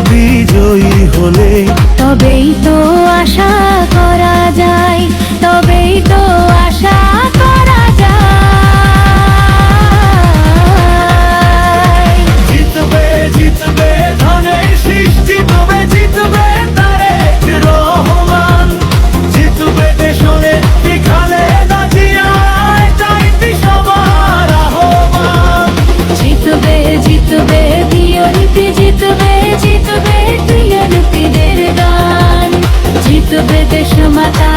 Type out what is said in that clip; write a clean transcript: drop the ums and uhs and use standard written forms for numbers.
বিজয়ী হলে তবেই তো আশা করা যায়, তবেই তো আশা করা যায়। জিতবে জিতবে ধানের সৃষ্টি, তবে জিতবে তারেক রহমান। জিতবে দেশনে খালেদা জিয়া, এটাই সবার আহ্বান। জিতবে জিতবে বিএনপি, জিতবে জিতবে বিএনপিদের গান। জিতবে দেশমাতা